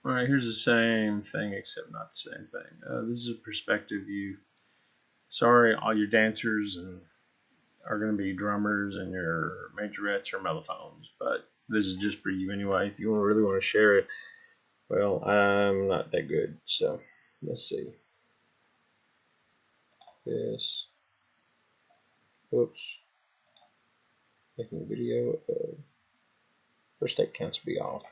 Alright, here's the same thing except not the same thing. This is a perspective view. Sorry, all your dancers are going to be drummers and your majorettes are mellophones, but this is just for you anyway. If you really want to share it, well, I'm not that good, so let's see. This, oops, making a video. First take counts will be off.